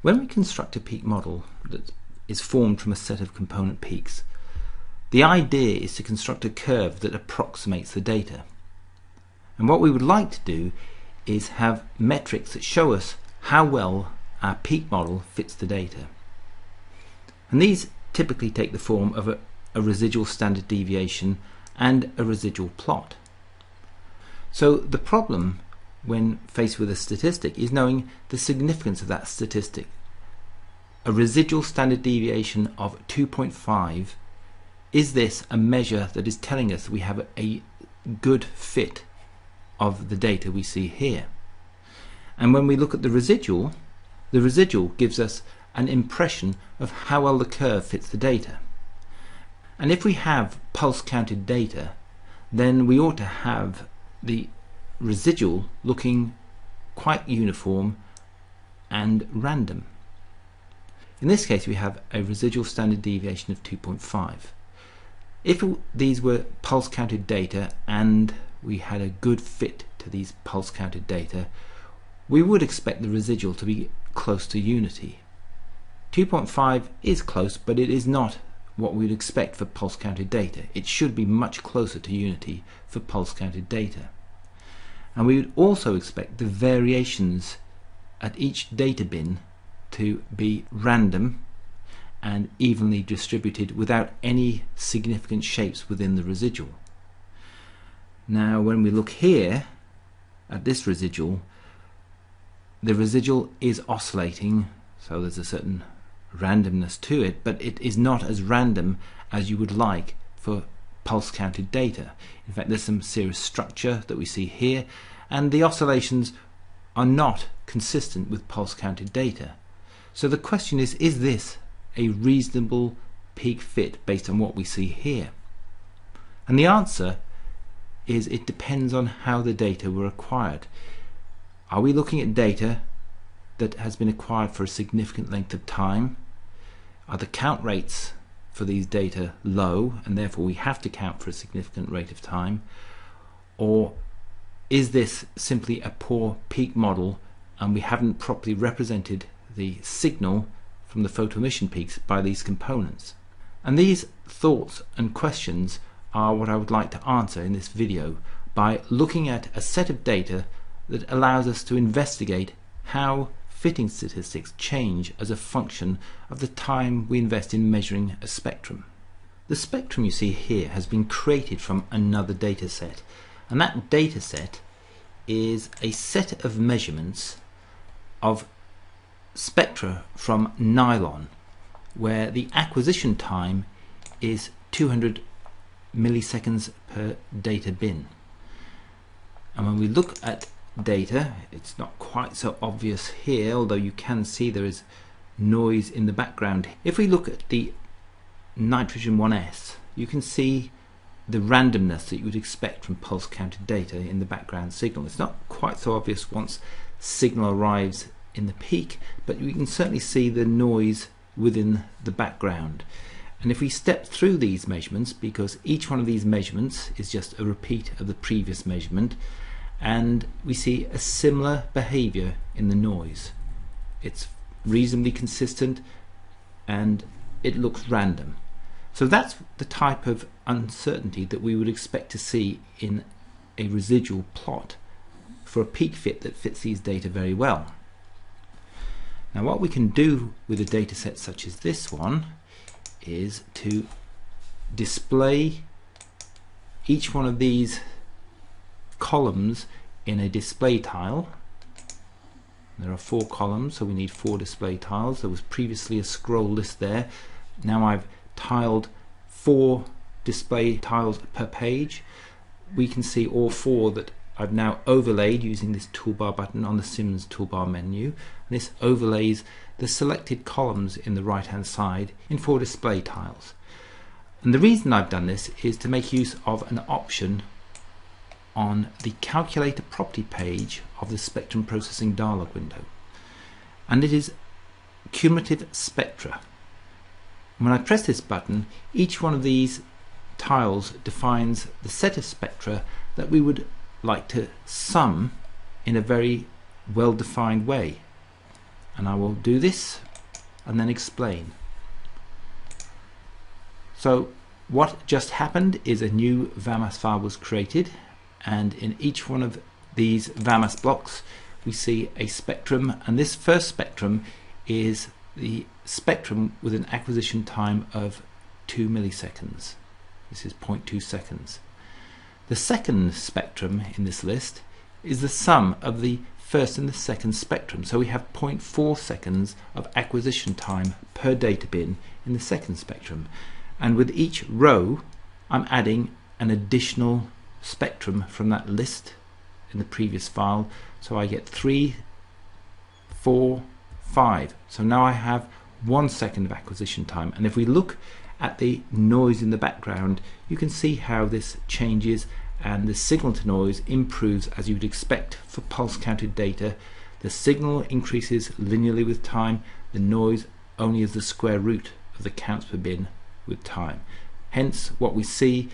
When we construct a peak model that is formed from a set of component peaks, the idea is to construct a curve that approximates the data. And what we would like to do is have metrics that show us how well our peak model fits the data. And these typically take the form of a residual standard deviation and a residual plot. So the problem when faced with a statistic is knowing the significance of that statistic. A residual standard deviation of 2.5, is this a measure that is telling us we have a good fit of the data we see here? And when we look at the residual gives us an impression of how well the curve fits the data. And if we have pulse counted data, then we ought to have the residual looking quite uniform and random. In this case we have a residual standard deviation of 2.5. If these were pulse counted data and we had a good fit to these pulse counted data, we would expect the residual to be close to unity. 2.5 is close, but it is not what we'd expect for pulse counted data. It should be much closer to unity for pulse counted data. And we would also expect the variations at each data bin to be random and evenly distributed without any significant shapes within the residual. Now when we look here at this residual, the residual is oscillating, so there's a certain randomness to it, but it is not as random as you would like for pulse counted data. In fact, there's some serious structure that we see here, and the oscillations are not consistent with pulse counted data. So the question is this a reasonable peak fit based on what we see here? And the answer is it depends on how the data were acquired. Are we looking at data that has been acquired for a significant length of time? Are the count rates for these data low and therefore we have to count for a significant rate of time? Or is this simply a poor peak model and we haven't properly represented the signal from the photoemission peaks by these components? And these thoughts and questions are what I would like to answer in this video by looking at a set of data that allows us to investigate how fitting statistics change as a function of the time we invest in measuring a spectrum. The spectrum you see here has been created from another data set, and that data set is a set of measurements of spectra from Nylon, where the acquisition time is 200 milliseconds per data bin. And when we look at data, it's not quite so obvious here, although you can see there is noise in the background. If we look at the nitrogen 1s, you can see the randomness that you would expect from pulse counted data in the background signal. It's not quite so obvious once signal arrives in the peak, but you can certainly see the noise within the background. And if we step through these measurements, because each one of these measurements is just a repeat of the previous measurement, and we see a similar behavior in the noise. It's reasonably consistent and it looks random. So that's the type of uncertainty that we would expect to see in a residual plot for a peak fit that fits these data very well. Now what we can do with a data set such as this one is to display each one of these columns in a display tile. There are 4 columns, so we need 4 display tiles. There was previously a scroll list there. Now I've tiled 4 display tiles per page. We can see all 4 that I've now overlaid using this toolbar button on the Sims toolbar menu. And this overlays the selected columns in the right hand side in 4 display tiles. And the reason I've done this is to make use of an option on the calculator property page of the spectrum processing dialog window, and it is cumulative spectra. When I press this button, each one of these tiles defines the set of spectra that we would like to sum in a very well defined way. and I will do this and then explain. So what just happened is a new VAMAS file was created, and in each one of these VAMAS blocks we see a spectrum, and this first spectrum is the spectrum with an acquisition time of 2 milliseconds. This is 0.2 seconds. The second spectrum in this list is the sum of the first and the second spectrum, so we have 0.4 seconds of acquisition time per data bin in the second spectrum, and with each row I'm adding an additional spectrum from that list in the previous file, so I get 3, 4, 5. So now I have 1 second of acquisition time, and if we look at the noise in the background, you can see how this changes, and the signal to noise improves as you would expect for pulse counted data. The signal increases linearly with time, the noise only as the square root of the counts per bin with time. Hence what we see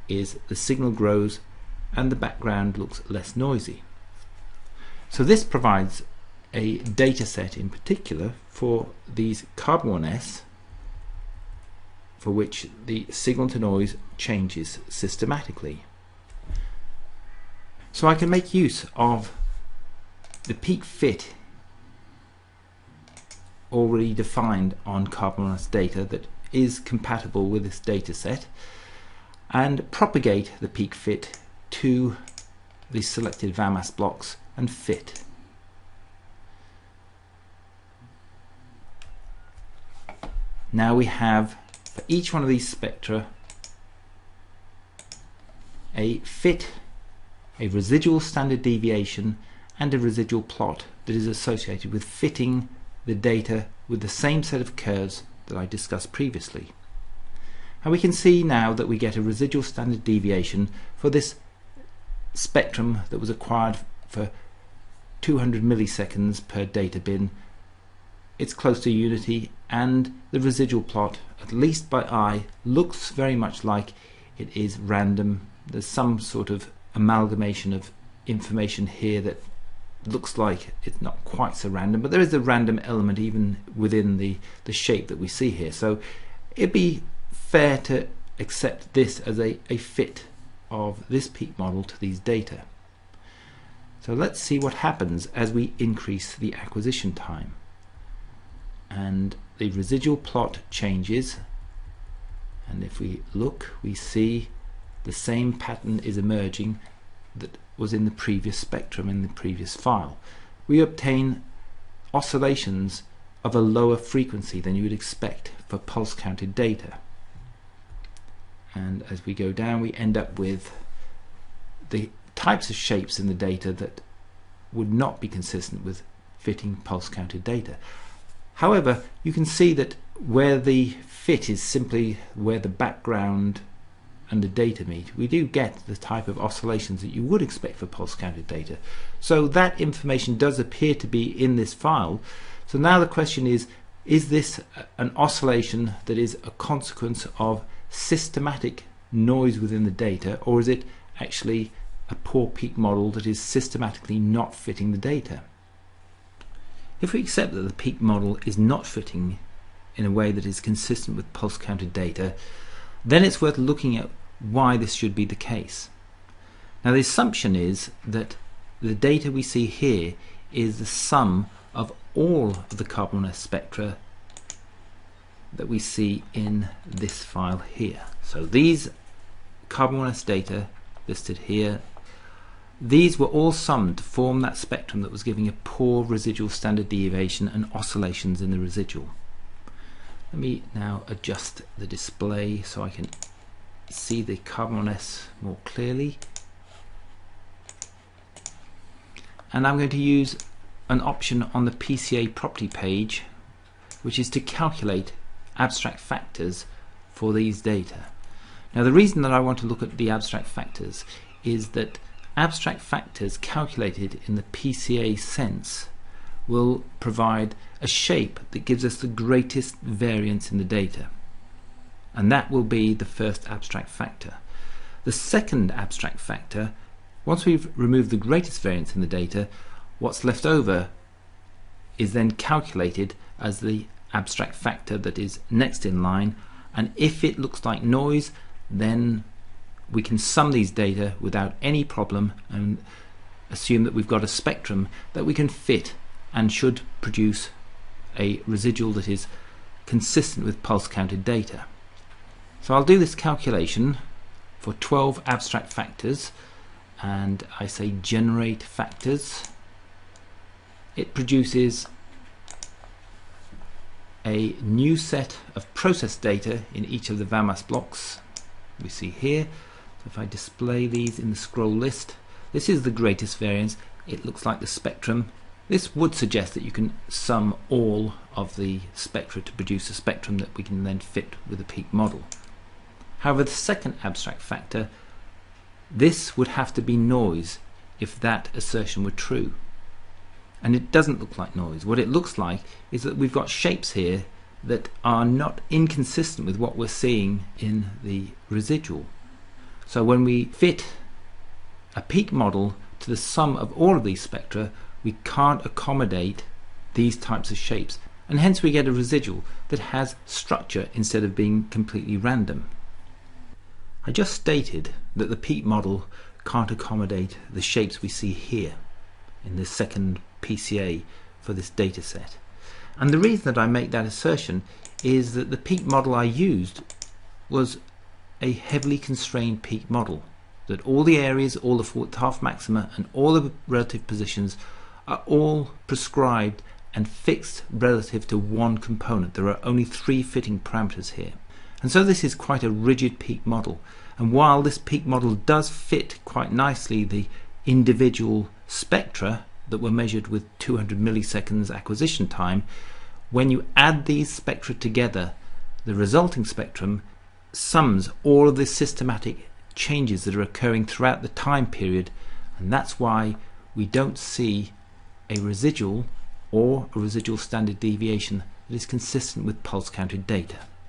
is the signal grows and the background looks less noisy. So this provides a data set in particular for these carbon 1s, for which the signal to noise changes systematically. So I can make use of the peak fit already defined on carbon 1s data that is compatible with this data set, and propagate the peak fit to the selected VAMAS blocks and fit. Now we have for each one of these spectra a fit, a residual standard deviation, and a residual plot that is associated with fitting the data with the same set of curves that I discussed previously. And we can see now that we get a residual standard deviation for this spectrum that was acquired for 200 milliseconds per data bin. It's close to unity, and the residual plot, at least by eye, looks very much like it is random. There's some sort of amalgamation of information here that looks like it's not quite so random, but there is a random element even within the shape that we see here. So it'd be fair to accept this as a fit of this peak model to these data. So let's see what happens as we increase the acquisition time. And the residual plot changes, and if we look, we see the same pattern is emerging that was in the previous spectrum in the previous file. We obtain oscillations of a lower frequency than you would expect for pulse counted data, and as we go down we end up with the types of shapes in the data that would not be consistent with fitting pulse counted data. However, you can see that where the fit is simply where the background and the data meet, we do get the type of oscillations that you would expect for pulse counted data. So that information does appear to be in this file. So now the question is this an oscillation that is a consequence of systematic noise within the data, or is it actually a poor peak model that is systematically not fitting the data? If we accept that the peak model is not fitting in a way that is consistent with pulse counted data, then it's worth looking at why this should be the case. Now the assumption is that the data we see here is the sum of all of the carbon 1s spectra that we see in this file here. So these carbon 1s data listed here, these were all summed to form that spectrum that was giving a poor residual standard deviation and oscillations in the residual. Let me now adjust the display so I can see the carbon 1s more clearly. And I'm going to use an option on the PCA property page, which is to calculate abstract factors for these data. Now the reason that I want to look at the abstract factors is that abstract factors calculated in the PCA sense will provide a shape that gives us the greatest variance in the data, and that will be the first abstract factor. The second abstract factor, once we've removed the greatest variance in the data, what's left over is then calculated as the abstract factor that is next in line, and if it looks like noise, then we can sum these data without any problem and assume that we've got a spectrum that we can fit and should produce a residual that is consistent with pulse counted data. So I'll do this calculation for 12 abstract factors, and I say generate factors. It produces a new set of process data in each of the VAMAS blocks we see here. So if I display these in the scroll list, this is the greatest variance. It looks like the spectrum. This would suggest that you can sum all of the spectra to produce a spectrum that we can then fit with a peak model. However, the second abstract factor, this would have to be noise if that assertion were true. And it doesn't look like noise. What it looks like is that we've got shapes here that are not inconsistent with what we're seeing in the residual. So when we fit a peak model to the sum of all of these spectra, we can't accommodate these types of shapes, and hence we get a residual that has structure instead of being completely random. I just stated that the peak model can't accommodate the shapes we see here in this second PCA for this data set. And the reason that I make that assertion is that the peak model I used was a heavily constrained peak model, that all the areas, all the fourth half maxima and all the relative positions are all prescribed and fixed relative to one component. There are only 3 fitting parameters here. And so this is quite a rigid peak model. And while this peak model does fit quite nicely the individual spectra that were measured with 200 milliseconds acquisition time, when you add these spectra together, the resulting spectrum sums all of the systematic changes that are occurring throughout the time period, and that's why we don't see a residual or a residual standard deviation that is consistent with pulse counted data.